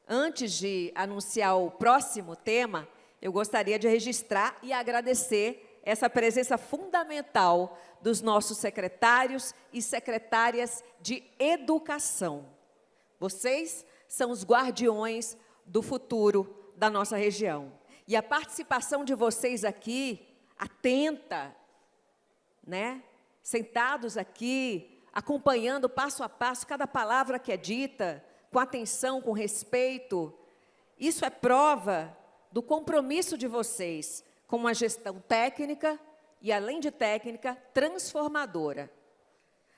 Antes de anunciar o próximo tema, eu gostaria de registrar e agradecer essa presença fundamental dos nossos secretários e secretárias de educação. Vocês são os guardiões do futuro da nossa região. E a participação de vocês aqui, atenta, né? Sentados aqui, acompanhando passo a passo cada palavra que é dita, com atenção, com respeito, isso é prova do compromisso de vocês com uma gestão técnica e, além de técnica, transformadora.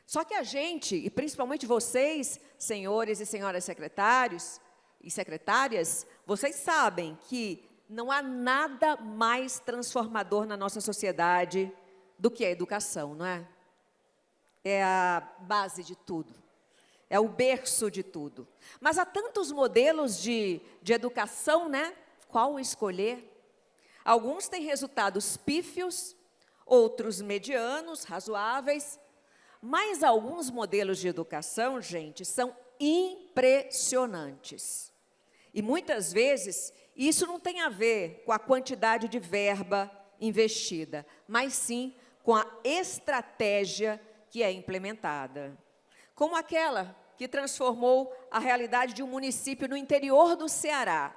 Só que a gente, e principalmente vocês, senhores e senhoras secretários e secretárias, vocês sabem que não há nada mais transformador na nossa sociedade do que a educação, não é? É a base de tudo. É o berço de tudo. Mas há tantos modelos de educação, né? Qual escolher? Alguns têm resultados pífios, outros medianos, razoáveis, mas alguns modelos de educação, gente, são impressionantes. E muitas vezes, isso não tem a ver com a quantidade de verba investida, mas sim com a estratégia que é implementada. Como aquela que transformou a realidade de um município no interior do Ceará.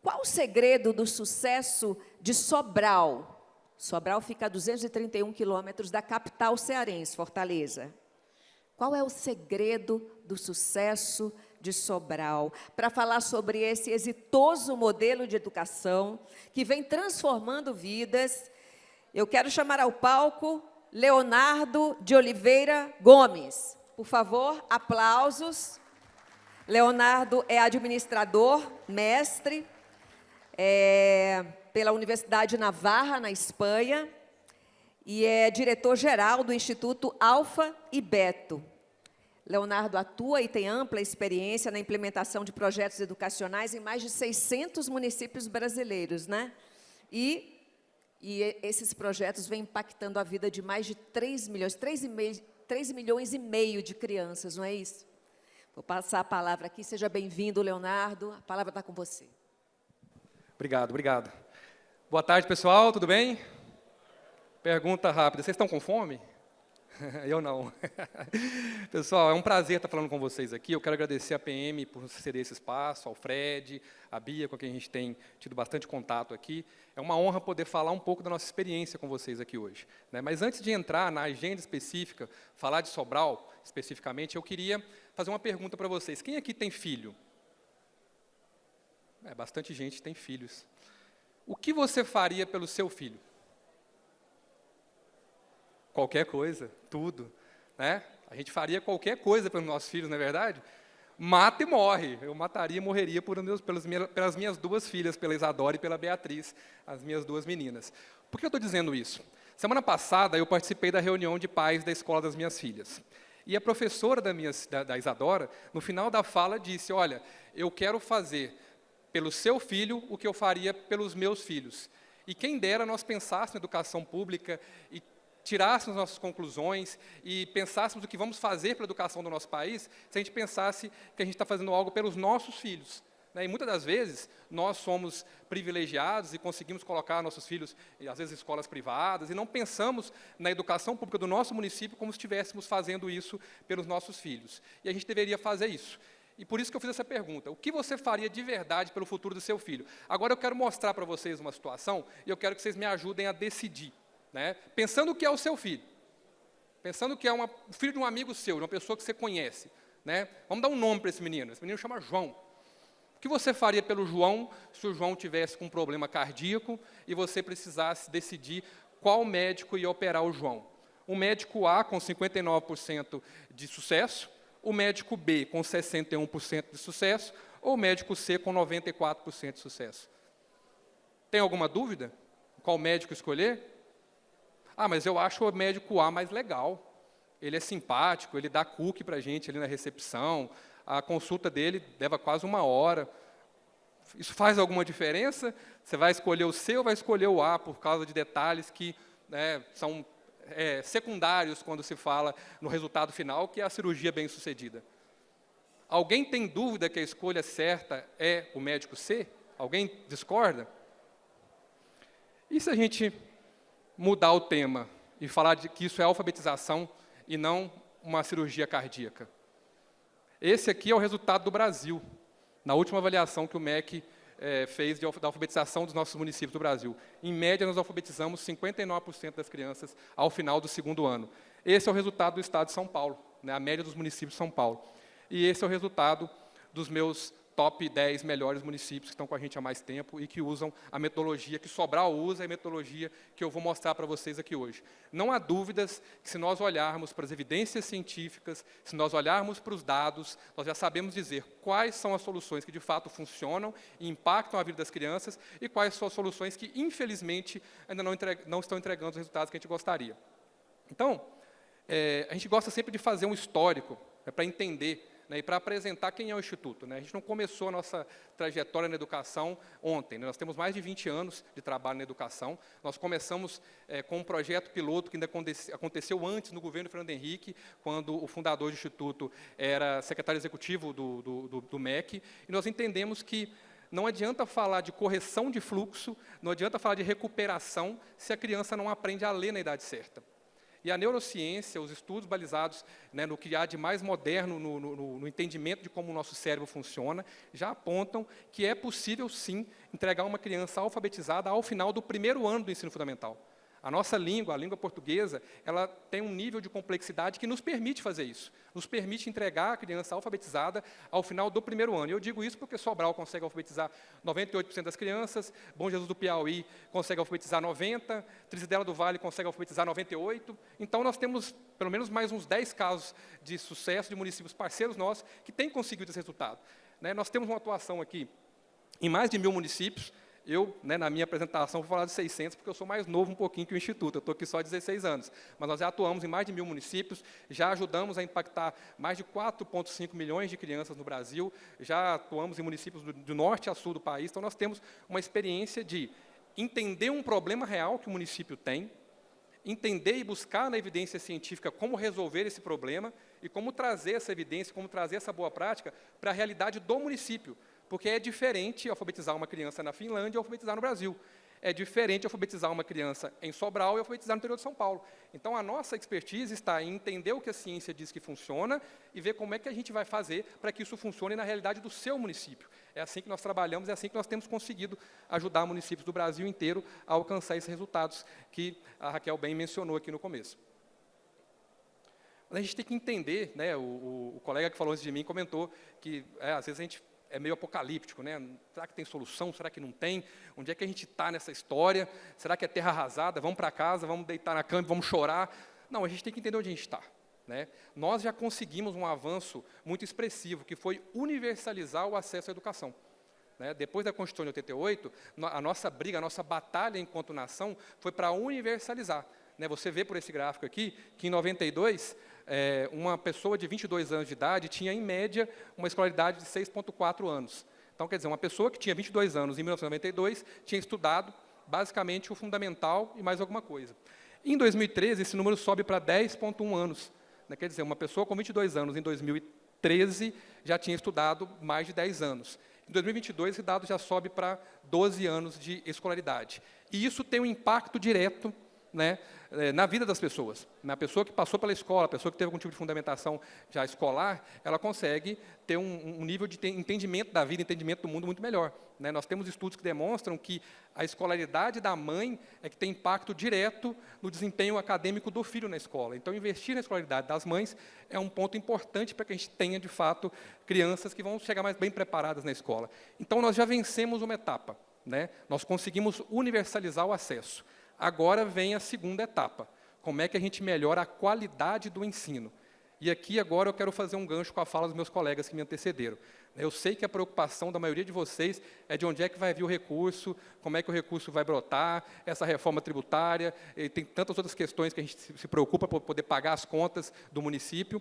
Qual o segredo do sucesso de Sobral? Sobral fica a 231 quilômetros da capital cearense, Fortaleza. Qual é o segredo do sucesso de Sobral? Para falar sobre esse exitoso modelo de educação que vem transformando vidas, eu quero chamar ao palco Leonardo de Oliveira Gomes. Por favor, aplausos. Leonardo é administrador, mestre, pela Universidade Navarra, na Espanha, e é diretor-geral do Instituto Alfa e Beto. Leonardo atua e tem ampla experiência na implementação de projetos educacionais em mais de 600 municípios brasileiros, né? E esses projetos vêm impactando a vida de mais de 3 milhões e meio de crianças, não é isso? Vou passar a palavra aqui, seja bem-vindo, Leonardo, a palavra está com você. Obrigado, obrigado. Boa tarde, pessoal, tudo bem? Pergunta rápida, vocês estão com fome? Eu não. Pessoal, é um prazer estar falando com vocês aqui. Eu quero agradecer à PM por ceder esse espaço, ao Fred, à Bia, com quem a gente tem tido bastante contato aqui. É uma honra poder falar um pouco da nossa experiência com vocês aqui hoje, né? Mas antes de entrar na agenda específica, falar de Sobral especificamente, eu queria fazer uma pergunta para vocês. Quem aqui tem filho? Bastante gente tem filhos. O que você faria pelo seu filho? Qualquer coisa, tudo, né? A gente faria qualquer coisa pelos nossos filhos, não é verdade? Mata e morre. Eu mataria e morreria pelas minhas duas filhas, pela Isadora e pela Beatriz, as minhas duas meninas. Por que eu estou dizendo isso? Semana passada, eu participei da reunião de pais da escola das minhas filhas. E a professora da Isadora, no final da fala, disse, olha, eu quero fazer pelo seu filho o que eu faria pelos meus filhos. E quem dera nós pensássemos na educação pública e tirássemos nossas conclusões e pensássemos o que vamos fazer pela educação do nosso país, se a gente pensasse que a gente está fazendo algo pelos nossos filhos, né? E muitas das vezes, nós somos privilegiados e conseguimos colocar nossos filhos, às vezes, em escolas privadas, e não pensamos na educação pública do nosso município como se estivéssemos fazendo isso pelos nossos filhos. E a gente deveria fazer isso. E por isso que eu fiz essa pergunta. O que você faria de verdade pelo futuro do seu filho? Agora eu quero mostrar para vocês uma situação e eu quero que vocês me ajudem a decidir, né? Pensando que é o seu filho, pensando que é o filho de um amigo seu, de uma pessoa que você conhece, né? Vamos dar um nome para esse menino chama João. O que você faria pelo João se o João tivesse com um problema cardíaco e você precisasse decidir qual médico ia operar o João? O médico A com 59% de sucesso, o médico B com 61% de sucesso ou o médico C com 94% de sucesso? Tem alguma dúvida? Qual médico escolher? Mas eu acho o médico A mais legal. Ele é simpático, ele dá cookie para a gente ali na recepção, a consulta dele leva quase 1 hora. Isso faz alguma diferença? Você vai escolher o C ou vai escolher o A por causa de detalhes que, né, são secundários quando se fala no resultado final, que é a cirurgia bem-sucedida? Alguém tem dúvida que a escolha certa é o médico C? Alguém discorda? E se a gente mudar o tema e falar de que isso é alfabetização e não uma cirurgia cardíaca? Esse aqui é o resultado do Brasil, na última avaliação que o MEC fez da alfabetização dos nossos municípios do Brasil. Em média, nós alfabetizamos 59% das crianças ao final do segundo ano. Esse é o resultado do estado de São Paulo, né, a média dos municípios de São Paulo. E esse é o resultado dos meus top 10 melhores municípios que estão com a gente há mais tempo e que usam a metodologia que Sobral usa e a metodologia que eu vou mostrar para vocês aqui hoje. Não há dúvidas que, se nós olharmos para as evidências científicas, se nós olharmos para os dados, nós já sabemos dizer quais são as soluções que, de fato, funcionam e impactam a vida das crianças e quais são as soluções que, infelizmente, ainda não estão entregando os resultados que a gente gostaria. Então, a gente gosta sempre de fazer um histórico, para entender, né, e para apresentar quem é o Instituto. Né? A gente não começou a nossa trajetória na educação ontem. Né? Nós temos mais de 20 anos de trabalho na educação. Nós começamos com um projeto piloto que ainda aconteceu antes no governo Fernando Henrique, quando o fundador do Instituto era secretário executivo do MEC, e nós entendemos que não adianta falar de correção de fluxo, não adianta falar de recuperação, se a criança não aprende a ler na idade certa. E a neurociência, os estudos balizados, né, no que há de mais moderno no entendimento de como o nosso cérebro funciona, já apontam que é possível, sim, entregar uma criança alfabetizada ao final do primeiro ano do ensino fundamental. A nossa língua, a língua portuguesa, ela tem um nível de complexidade que nos permite fazer isso. Nos permite entregar a criança alfabetizada ao final do primeiro ano. E eu digo isso porque Sobral consegue alfabetizar 98% das crianças, Bom Jesus do Piauí consegue alfabetizar 90%, Trizidela do Vale consegue alfabetizar 98%. Então, nós temos pelo menos mais uns 10 casos de sucesso de municípios parceiros nossos que têm conseguido esse resultado. Né? Nós temos uma atuação aqui em mais de 1000 municípios. Eu, né, na minha apresentação, vou falar de 600, porque eu sou mais novo um pouquinho que o Instituto, eu estou aqui só há 16 anos. Mas nós já atuamos em mais de 1000 municípios, já ajudamos a impactar mais de 4,5 milhões de crianças no Brasil, já atuamos em municípios do norte a sul do país, então nós temos uma experiência de entender um problema real que o município tem, entender e buscar na evidência científica como resolver esse problema e como trazer essa evidência, como trazer essa boa prática para a realidade do município. Porque é diferente alfabetizar uma criança na Finlândia e alfabetizar no Brasil. É diferente alfabetizar uma criança em Sobral e alfabetizar no interior de São Paulo. Então, a nossa expertise está em entender o que a ciência diz que funciona e ver como é que a gente vai fazer para que isso funcione na realidade do seu município. É assim que nós trabalhamos, é assim que nós temos conseguido ajudar municípios do Brasil inteiro a alcançar esses resultados que a Raquel bem mencionou aqui no começo. Mas a gente tem que entender, né, o colega que falou antes de mim comentou que, às vezes, a gente é meio apocalíptico, né? Será que tem solução? Será que não tem? Onde é que a gente está nessa história? Será que é terra arrasada? Vamos para casa, vamos deitar na cama, vamos chorar? Não, a gente tem que entender onde a gente está. Né? Nós já conseguimos um avanço muito expressivo, que foi universalizar o acesso à educação. Né? Depois da Constituição de 88, a nossa briga, a nossa batalha enquanto nação foi para universalizar. Né? Você vê por esse gráfico aqui que, em 92, uma pessoa de 22 anos de idade tinha, em média, uma escolaridade de 6,4 anos. Então, quer dizer, uma pessoa que tinha 22 anos em 1992 tinha estudado, basicamente, o fundamental e mais alguma coisa. Em 2013, esse número sobe para 10,1 anos. Né? Quer dizer, uma pessoa com 22 anos em 2013 já tinha estudado mais de 10 anos. Em 2022, esse dado já sobe para 12 anos de escolaridade. E isso tem um impacto direto, né, na vida das pessoas. Na pessoa que passou pela escola, a pessoa que teve algum tipo de fundamentação já escolar, ela consegue ter um nível de entendimento da vida, entendimento do mundo muito melhor. Né? Nós temos estudos que demonstram que a escolaridade da mãe é que tem impacto direto no desempenho acadêmico do filho na escola. Então, investir na escolaridade das mães é um ponto importante para que a gente tenha, de fato, crianças que vão chegar mais bem preparadas na escola. Então, nós já vencemos uma etapa. Né? Nós conseguimos universalizar o acesso. Agora vem a segunda etapa. Como é que a gente melhora a qualidade do ensino? E aqui, agora, eu quero fazer um gancho com a fala dos meus colegas que me antecederam. Eu sei que a preocupação da maioria de vocês é de onde é que vai vir o recurso, como é que o recurso vai brotar, essa reforma tributária, e tem tantas outras questões que a gente se preocupa para poder pagar as contas do município.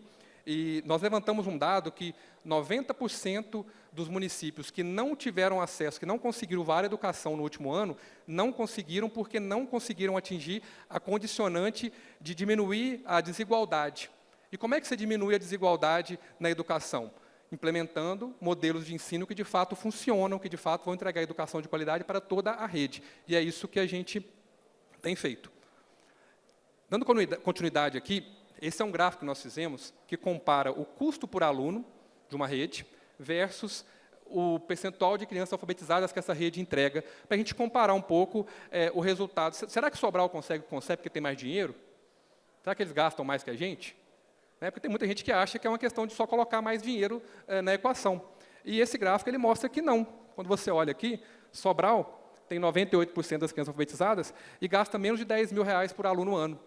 E nós levantamos um dado que 90% dos municípios que não tiveram acesso, que não conseguiram Vale Educação no último ano, não conseguiram porque não conseguiram atingir a condicionante de diminuir a desigualdade. E como é que você diminui a desigualdade na educação? implementando modelos de ensino que, de fato, funcionam, que, de fato, vão entregar educação de qualidade para toda a rede. E é isso que a gente tem feito. Dando continuidade aqui, esse é um gráfico que nós fizemos que compara o custo por aluno de uma rede versus o percentual de crianças alfabetizadas que essa rede entrega, para a gente comparar um pouco o resultado. Será que Sobral consegue porque tem mais dinheiro? Será que eles gastam mais que a gente? Porque tem muita gente que acha que é uma questão de só colocar mais dinheiro na equação. E esse gráfico ele mostra que não. Quando você olha aqui, Sobral tem 98% das crianças alfabetizadas e gasta menos de R$10.000 por aluno ano.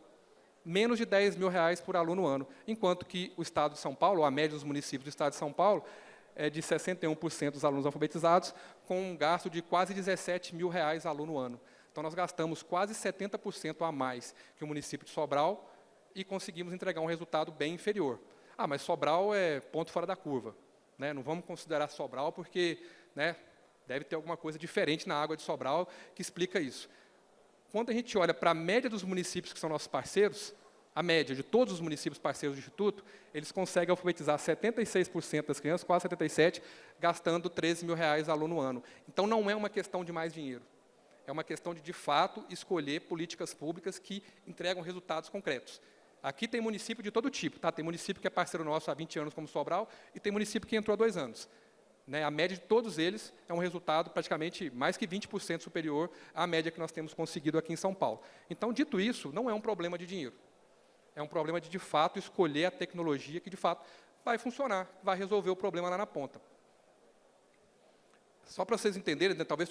Menos de R$10.000 por aluno ano. Enquanto que o Estado de São Paulo, ou a média dos municípios do Estado de São Paulo, é de 61% dos alunos alfabetizados, com um gasto de quase R$17.000 aluno ano. Então, nós gastamos quase 70% a mais que o município de Sobral e conseguimos entregar um resultado bem inferior. Ah, mas Sobral é ponto fora da curva. Não vamos considerar Sobral porque deve ter alguma coisa diferente na água de Sobral que explica isso. Quando a gente olha para a média dos municípios que são nossos parceiros, a média de todos os municípios parceiros do Instituto, eles conseguem alfabetizar 76% das crianças, quase 77%, gastando R$13.000 aluno ano. Então, não é uma questão de mais dinheiro. É uma questão de fato, escolher políticas públicas que entregam resultados concretos. Aqui tem município de todo tipo. Tem município que é parceiro nosso há 20 anos, como Sobral, e tem município que entrou há 2 anos. A média de todos eles é um resultado praticamente mais que 20% superior à média que nós temos conseguido aqui em São Paulo. Então, dito isso, não é um problema de dinheiro. É um problema de fato, escolher a tecnologia que, de fato, vai funcionar, vai resolver o problema lá na ponta. Só para vocês entenderem, talvez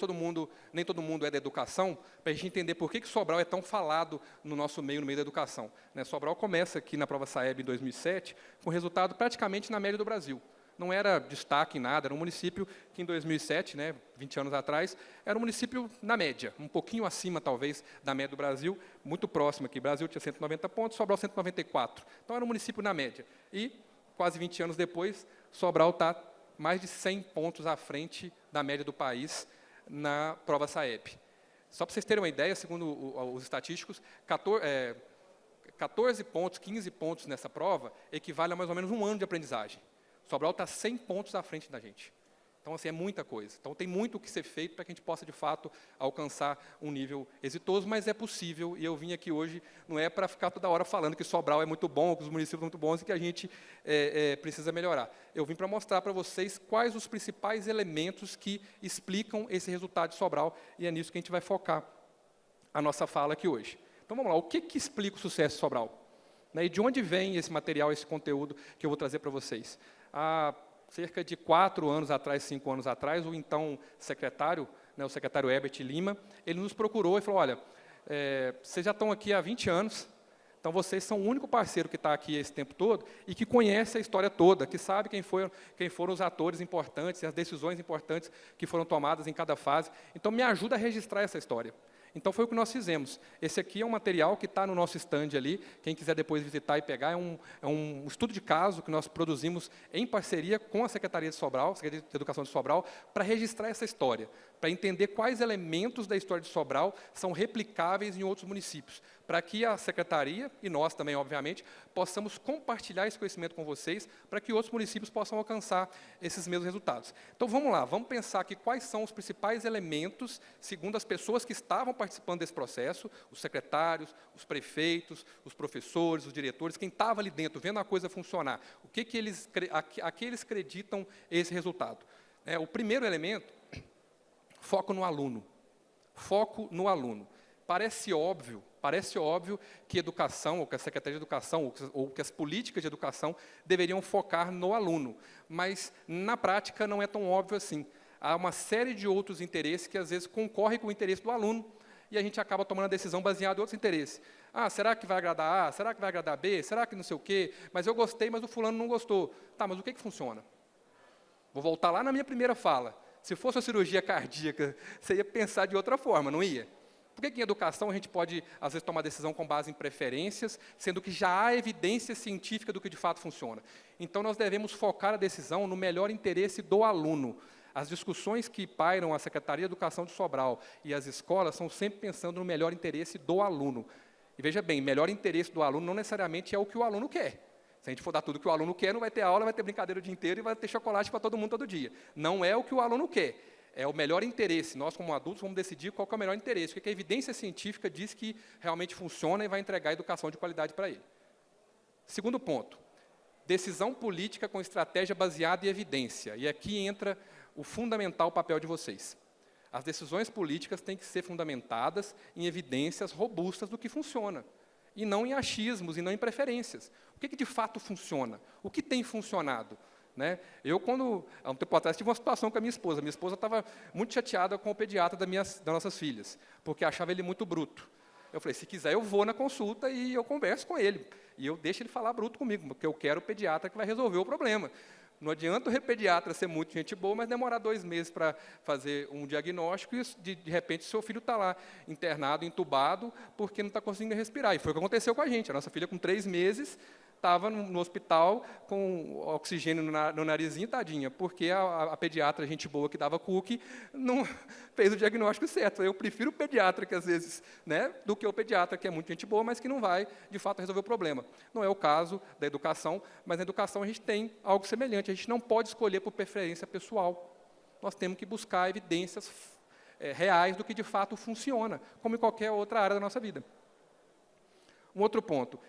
nem todo mundo é da educação, para a gente entender por que Sobral é tão falado no nosso meio, no meio da educação. Sobral começa aqui na prova SAEB em 2007, com resultado praticamente na média do Brasil. Não era destaque em nada, era um município que em 2007, 20 anos atrás, era um município na média, um pouquinho acima, talvez, da média do Brasil, muito próximo aqui. O Brasil tinha 190 pontos, Sobral 194. Então, era um município na média. E, quase 20 anos depois, Sobral está mais de 100 pontos à frente da média do país na prova SAEB. Só para vocês terem uma ideia, segundo os estatísticos, 14 pontos, 15 pontos nessa prova equivale a mais ou menos um ano de aprendizagem. Sobral está 100 pontos à frente da gente. Então, assim, é muita coisa. Então, tem muito o que ser feito para que a gente possa, de fato, alcançar um nível exitoso, mas é possível, e eu vim aqui hoje, não é para ficar toda hora falando que Sobral é muito bom, que os municípios são muito bons e que a gente precisa melhorar. Eu vim para mostrar para vocês quais os principais elementos que explicam esse resultado de Sobral, e é nisso que a gente vai focar a nossa fala aqui hoje. Então, vamos lá. O que explica o sucesso de Sobral? E de onde vem esse material, esse conteúdo que eu vou trazer para vocês? Há cerca de 4 anos atrás, 5 anos atrás, o então secretário, o secretário Herbert Lima, ele nos procurou e falou, olha, vocês já estão aqui há 20 anos, então vocês são o único parceiro que está aqui esse tempo todo e que conhece a história toda, que sabe quem foram os atores importantes e as decisões importantes que foram tomadas em cada fase. Então, me ajuda a registrar essa história. Então, foi o que nós fizemos. Esse aqui é um material que está no nosso stand ali. Quem quiser depois visitar e pegar, é um estudo de caso que nós produzimos em parceria com a Secretaria de Sobral, Secretaria de Educação de Sobral, para registrar essa história, para entender quais elementos da história de Sobral são replicáveis em outros municípios, para que a Secretaria, e nós também, obviamente, possamos compartilhar esse conhecimento com vocês, para que outros municípios possam alcançar esses mesmos resultados. Então, vamos lá, vamos pensar aqui quais são os principais elementos, segundo as pessoas que estavam participando desse processo, os secretários, os prefeitos, os professores, os diretores, quem estava ali dentro, vendo a coisa funcionar, a que eles acreditam esse resultado. O primeiro elemento, foco no aluno. Foco no aluno. Parece óbvio que a educação, ou que a Secretaria de Educação, ou que as políticas de educação deveriam focar no aluno, mas, na prática, não é tão óbvio assim. Há uma série de outros interesses que, às vezes, concorrem com o interesse do aluno, e a gente acaba tomando a decisão baseada em outros interesses. Ah, será que vai agradar A? Será que vai agradar B? Será que não sei o quê? Mas eu gostei, mas o fulano não gostou. Tá, mas o que funciona? Vou voltar lá na minha primeira fala. Se fosse uma cirurgia cardíaca, você ia pensar de outra forma, não ia? Por que em educação a gente pode, às vezes, tomar decisão com base em preferências, sendo que já há evidência científica do que de fato funciona? Então, nós devemos focar a decisão no melhor interesse do aluno. As discussões que pairam a Secretaria de Educação de Sobral e as escolas são sempre pensando no melhor interesse do aluno. E veja bem, melhor interesse do aluno não necessariamente é o que o aluno quer. Se a gente for dar tudo que o aluno quer, não vai ter aula, vai ter brincadeira o dia inteiro e vai ter chocolate para todo mundo todo dia. Não é o que o aluno quer. É o melhor interesse. Nós, como adultos, vamos decidir qual que é o melhor interesse, o que a evidência científica diz que realmente funciona e vai entregar educação de qualidade para ele. Segundo ponto, decisão política com estratégia baseada em evidência. E aqui entra o fundamental papel de vocês. As decisões políticas têm que ser fundamentadas em evidências robustas do que funciona, e não em achismos, e não em preferências. O que de fato funciona? O que tem funcionado? Né? Eu, há um tempo atrás, tive uma situação com a minha esposa. Minha esposa estava muito chateada com o pediatra das nossas filhas, porque achava ele muito bruto. Eu falei, se quiser, eu vou na consulta e eu converso com ele. E eu deixo ele falar bruto comigo, porque eu quero o pediatra que vai resolver o problema. Não adianta o pediatra ser muito gente boa, mas demorar 2 meses para fazer um diagnóstico e, de repente, seu filho está lá internado, entubado, porque não está conseguindo respirar. E foi o que aconteceu com a gente. A nossa filha, com 3 meses, estava no hospital com oxigênio no narizinho, tadinha, porque a pediatra, gente boa que dava cookie, não fez o diagnóstico certo. Eu prefiro o pediatra, que às vezes, né, do que o pediatra, que é muito gente boa, mas que não vai, de fato, resolver o problema. Não é o caso da educação, mas na educação a gente tem algo semelhante. A gente não pode escolher por preferência pessoal. Nós temos que buscar evidências reais do que, de fato, funciona, como em qualquer outra área da nossa vida. Um outro ponto,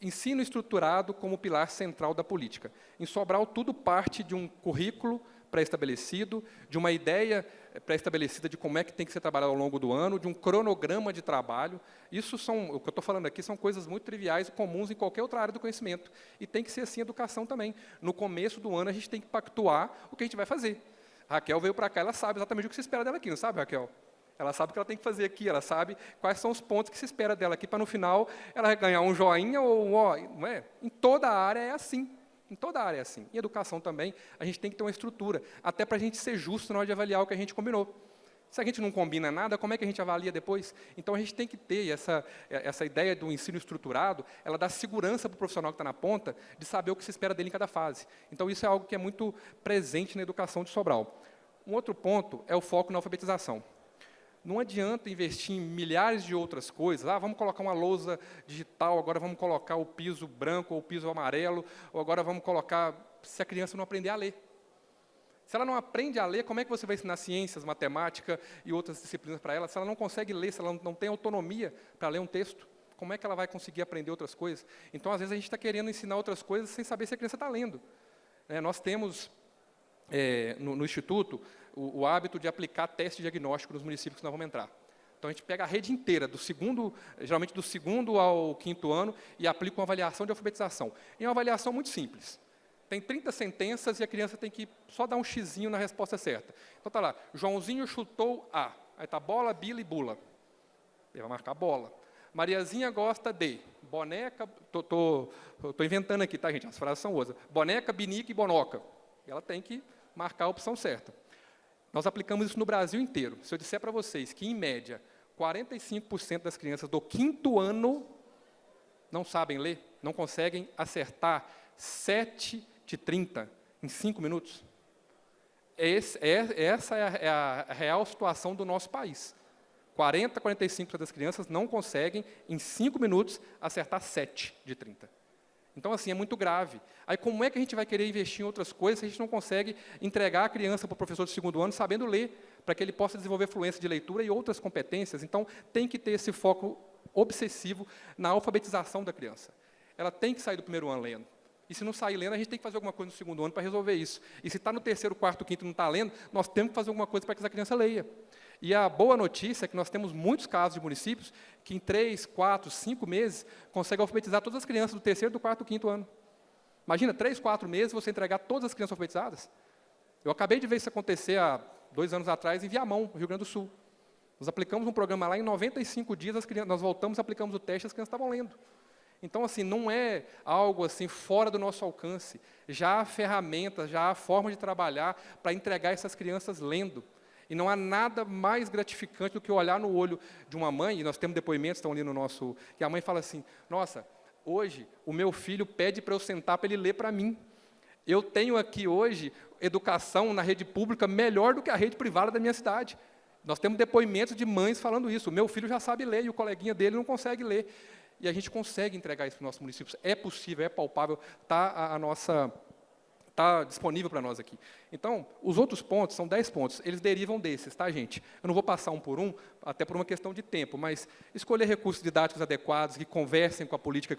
ensino estruturado como pilar central da política. Em Sobral, tudo parte de um currículo pré-estabelecido, de uma ideia pré-estabelecida de como é que tem que ser trabalhado ao longo do ano, de um cronograma de trabalho. O que eu estou falando aqui são coisas muito triviais e comuns em qualquer outra área do conhecimento. E tem que ser assim a educação também. No começo do ano, a gente tem que pactuar o que a gente vai fazer. A Raquel veio para cá, ela sabe exatamente o que se espera dela aqui, não sabe, Raquel? Ela sabe o que ela tem que fazer aqui, ela sabe quais são os pontos que se espera dela aqui, para no final ela ganhar um joinha ou um ó. Não é? Em toda a área é assim. Em toda a área é assim. Em educação também, a gente tem que ter uma estrutura, até para a gente ser justo na hora de avaliar o que a gente combinou. Se a gente não combina nada, como é que a gente avalia depois? Então, a gente tem que ter essa ideia do ensino estruturado, ela dá segurança para o profissional que está na ponta, de saber o que se espera dele em cada fase. Então, isso é algo que é muito presente na educação de Sobral. Um outro ponto é o foco na alfabetização. Não adianta investir em milhares de outras coisas. Vamos colocar uma lousa digital, agora vamos colocar o piso branco ou o piso amarelo, ou agora vamos colocar, se a criança não aprender a ler. Se ela não aprende a ler, como é que você vai ensinar ciências, matemática e outras disciplinas para ela? Se ela não consegue ler, se ela não tem autonomia para ler um texto, como é que ela vai conseguir aprender outras coisas? Então, às vezes, a gente está querendo ensinar outras coisas sem saber se a criança está lendo. Nós temos, no Instituto, o hábito de aplicar teste diagnóstico nos municípios que nós vamos entrar. Então, a gente pega a rede inteira, geralmente do 2º ao 5º ano, e aplica uma avaliação de alfabetização. E é uma avaliação muito simples. Tem 30 sentenças e a criança tem que só dar um xizinho na resposta certa. Então, está lá, Joãozinho chutou A. Aí está bola, bila e bula. Ele vai marcar bola. Mariazinha gosta de boneca, estou inventando aqui, tá, gente? As frases são outras. Boneca, binica e bonoca. Ela tem que marcar a opção certa. Nós aplicamos isso no Brasil inteiro. Se eu disser para vocês que, em média, 45% das crianças do 5º ano não sabem ler, não conseguem acertar 7 de 30 em 5 minutos, essa é a real situação do nosso país. 45% das crianças não conseguem, em 5 minutos, acertar 7 de 30. Então, assim, é muito grave. Aí, como é que a gente vai querer investir em outras coisas se a gente não consegue entregar a criança para o professor do 2º ano sabendo ler, para que ele possa desenvolver fluência de leitura e outras competências? Então, tem que ter esse foco obsessivo na alfabetização da criança. Ela tem que sair do 1º ano lendo. E se não sair lendo, a gente tem que fazer alguma coisa no 2º ano para resolver isso. E se está no 3º, 4º, 5º e não está lendo, nós temos que fazer alguma coisa para que essa criança leia. E a boa notícia é que nós temos muitos casos de municípios que em 3, 4, 5 meses conseguem alfabetizar todas as crianças do 3º, do 4º, 5º ano. Imagina, 3, 4 meses você entregar todas as crianças alfabetizadas. Eu acabei de ver isso acontecer há 2 anos atrás em Viamão, no Rio Grande do Sul. Nós aplicamos um programa lá, em 95 dias nós voltamos, aplicamos o teste e as crianças estavam lendo. Então, assim, não é algo assim fora do nosso alcance. Já há ferramentas, já há forma de trabalhar para entregar essas crianças lendo. E não há nada mais gratificante do que olhar no olho de uma mãe, e nós temos depoimentos, estão ali no nosso, que a mãe fala assim, nossa, hoje o meu filho pede para eu sentar para ele ler para mim. Eu tenho aqui hoje educação na rede pública melhor do que a rede privada da minha cidade. Nós temos depoimentos de mães falando isso. O meu filho já sabe ler e o coleguinha dele não consegue ler. e a gente consegue entregar isso para os nossos municípios. É possível, é palpável, está disponível para nós aqui. Então, os outros pontos, são 10 pontos, eles derivam desses, tá, gente? Eu não vou passar um por um, até por uma questão de tempo, mas escolher recursos didáticos adequados, que conversem com a política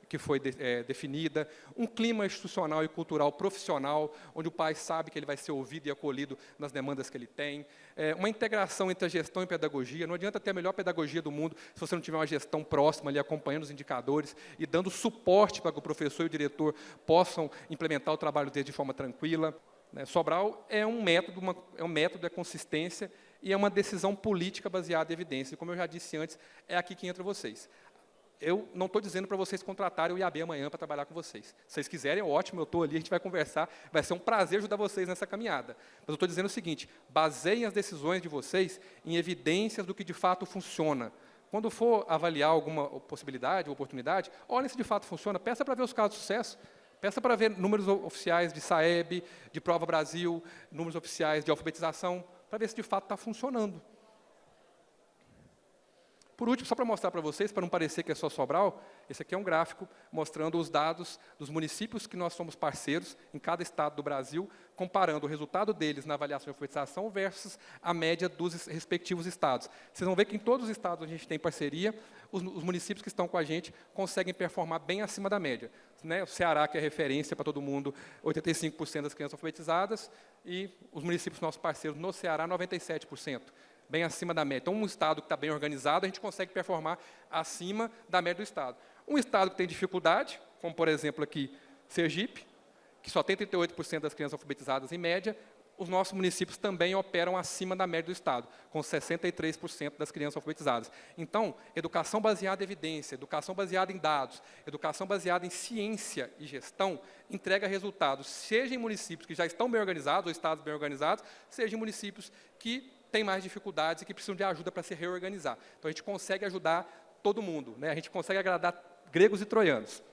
que foi definida, um clima institucional e cultural profissional, onde o pai sabe que ele vai ser ouvido e acolhido nas demandas que ele tem, uma integração entre a gestão e pedagogia. Não adianta ter a melhor pedagogia do mundo se você não tiver uma gestão próxima ali, acompanhando os indicadores e dando suporte para que o professor e o diretor possam implementar o trabalho deles de forma tranquila. Sobral é um método, é consistência e é uma decisão política baseada em evidência. E, como eu já disse antes, é aqui que entra vocês. Eu não estou dizendo para vocês contratarem o IAB amanhã para trabalhar com vocês. Se vocês quiserem, é ótimo, eu estou ali, a gente vai conversar, vai ser um prazer ajudar vocês nessa caminhada. Mas eu estou dizendo o seguinte, baseiem as decisões de vocês em evidências do que de fato funciona. Quando for avaliar alguma possibilidade, oportunidade, olhem se de fato funciona, peça para ver os casos de sucesso. Peça para ver números oficiais de SAEB, de Prova Brasil, números oficiais de alfabetização, para ver se de fato está funcionando. Por último, só para mostrar para vocês, para não parecer que é só Sobral, esse aqui é um gráfico mostrando os dados dos municípios que nós somos parceiros em cada estado do Brasil, comparando o resultado deles na avaliação de alfabetização versus a média dos respectivos estados. Vocês vão ver que em todos os estados onde a gente tem parceria, os municípios que estão com a gente conseguem performar bem acima da média. O Ceará, que é referência para todo mundo, 85% das crianças alfabetizadas, e os municípios nossos parceiros no Ceará, 97%. Bem acima da média. Então, um estado que está bem organizado, a gente consegue performar acima da média do estado. Um estado que tem dificuldade, como, por exemplo, aqui, Sergipe, que só tem 38% das crianças alfabetizadas em média, os nossos municípios também operam acima da média do estado, com 63% das crianças alfabetizadas. Então, educação baseada em evidência, educação baseada em dados, educação baseada em ciência e gestão, entrega resultados, seja em municípios que já estão bem organizados, ou estados bem organizados, seja em municípios que têm mais dificuldades e que precisam de ajuda para se reorganizar. Então, a gente consegue ajudar todo mundo, a gente consegue agradar gregos e troianos.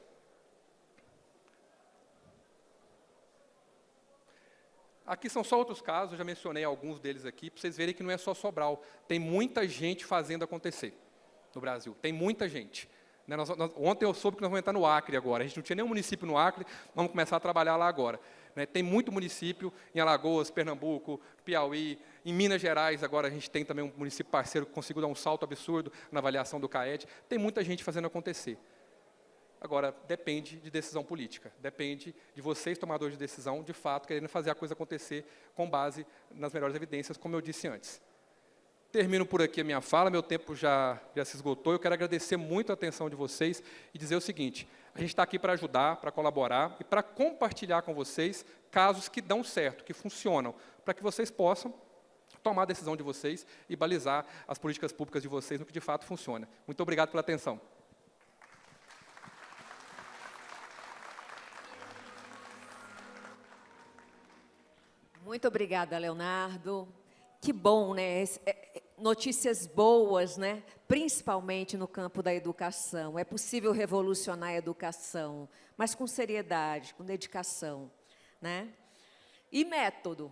Aqui são só outros casos, eu já mencionei alguns deles aqui, para vocês verem que não é só Sobral. Tem muita gente fazendo acontecer no Brasil, tem muita gente. Ontem eu soube que nós vamos entrar no Acre agora, a gente não tinha nenhum município no Acre, vamos começar a trabalhar lá agora. Tem muito município em Alagoas, Pernambuco, Piauí, em Minas Gerais, agora a gente tem também um município parceiro que conseguiu dar um salto absurdo na avaliação do CAED. Tem muita gente fazendo acontecer. Agora, depende de decisão política, depende de vocês, tomadores de decisão, de fato, querendo fazer a coisa acontecer com base nas melhores evidências, como eu disse antes. Termino por aqui a minha fala, meu tempo já se esgotou, eu quero agradecer muito a atenção de vocês e dizer o seguinte, a gente está aqui para ajudar, para colaborar e para compartilhar com vocês casos que dão certo, que funcionam, para que vocês possam tomar a decisão de vocês e balizar as políticas públicas de vocês no que de fato funciona. Muito obrigado pela atenção. Muito obrigada, Leonardo. Que bom, né? Notícias boas, né? Principalmente no campo da educação. É possível revolucionar a educação, mas com seriedade, com dedicação, né? E método.